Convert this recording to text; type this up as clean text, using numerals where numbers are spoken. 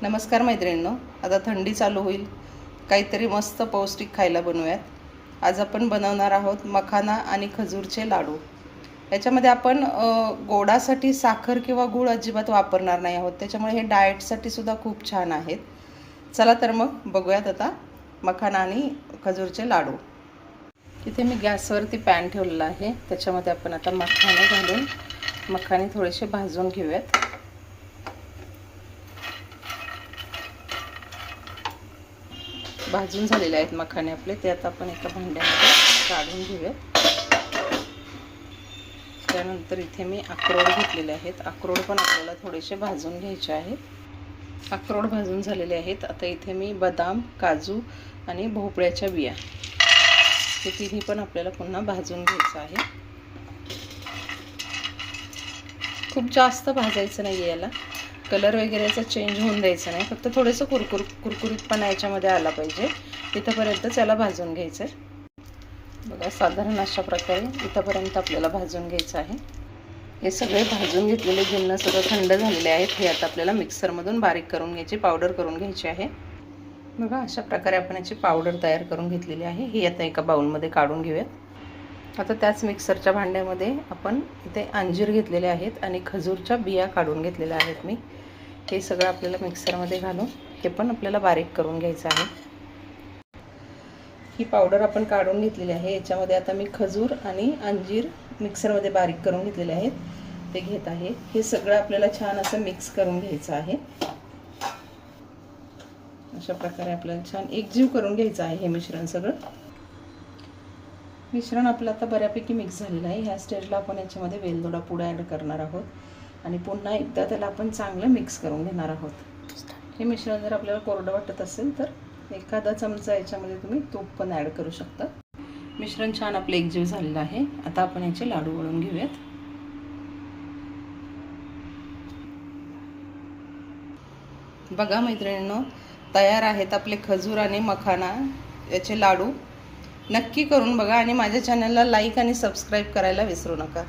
नमस्कार मैत्रिणींनो, आता थंडी चालू होईल, काहीतरी मस्त पौष्टिक खायला बनवूयात. आज आपण बनवणार आहोत मखाना आणि खजूरचे लाडू. याच्यामध्ये आपण गोडासाठी साखर किंवा गूळ अजिबात वापरणार नाही आहोत, त्याच्यामुळे हे डाएटसाठी सुद्धा खूप छान आहेत. चला तर मग बघूयात आता मखाना आणि खजूरचे लाडू. इथे मी गॅसवरती पॅन ठेवलेला आहे, त्याच्यामध्ये आपण आता मखाने घालून मखाने थोडेसे भाजून घेऊयात. भाजून झालेले आहेत मखाने आपले, ते आता आपण एका भांड्यामध्ये काढून घेऊयात. त्यानंतर इथे मी अक्रोड घेतलेले आहेत, अक्रोड पण आपल्याला थोडेसे भाजून घ्यायचे आहेत. अक्रोड भाजून झालेले आहेत. आता इथे मी बदाम, काजू आणि भोपळ्याच्या बिया हे तिन्ही पण आपल्याला पुन्हा भाजून घ्यायचं आहे. खूप जास्त भाजायचं नाही आहे, याला कलर वगैरेचा चेंज होऊन द्यायचा नाही, फक्त थोडंसं कुरकुरीतपणा याच्यामध्ये आला पाहिजे, इथंपर्यंतच याला भाजून घ्यायचं आहे. बघा, साधारण अशा प्रकारे इथंपर्यंत आपल्याला भाजून घ्यायचं आहे. हे सगळे भाजून घेतलेले जिन्नस थंड झालेले आहेत. हे आता आपल्याला मिक्सरमधून बारीक करून घ्यायची, पावडर करून घ्यायची आहे. बघा, अशा प्रकारे आपण याची पावडर तयार करून घेतलेली आहे. ही आता एका बाउलमध्ये काढून घेऊयात. आता त्याच मिक्सरच्या भांड्यामध्ये आपण इथे अंजीर घेतलेले आहेत आणि खजूरच्या बिया काढून घेतलेल्या आहेत. मी हे सगळं आपल्याला मिक्सरमध्ये घालून हे पण आपल्याला बारीक करून घ्यायचं आहे. ही पावडर आपण काढून घेतलेली आहे. याच्यामध्ये आता मी खजूर आणि अंजीर मिक्सरमध्ये बारीक करून घेतलेले आहेत, ते घेत आहे. हे सगळं आपल्याला छान असं मिक्स करून घ्यायचं आहे. अशा प्रकारे आपल्याला छान एकजीव करून घ्यायचं आहे. हे मिश्रण आपलं आता बऱ्यापैकी मिक्स झालेलं आहे. ह्या स्टेजला आपण याच्यामध्ये वेलदोडा पूड ॲड करणार आहोत आणि पुन्हा एकदा त्याला आपण चांगलं मिक्स करून घेणार आहोत. हे मिश्रण जर आपल्याला कोरडं वाटत असेल तर एखादा चमचा याच्यामध्ये तुम्ही तूप पण ॲड करू शकता. मिश्रण छान आपलं एकजीव झालेलं आहे. आता आपण याचे लाडू वळून घेऊयात. बघा मैत्रिणींनो, तयार आहेत आपले खजूर आणि मखाना याचे लाडू. नक्की करून बघा आणि माझ्या चॅनलला लाईक आणि सबस्क्राईब करायला विसरू नका.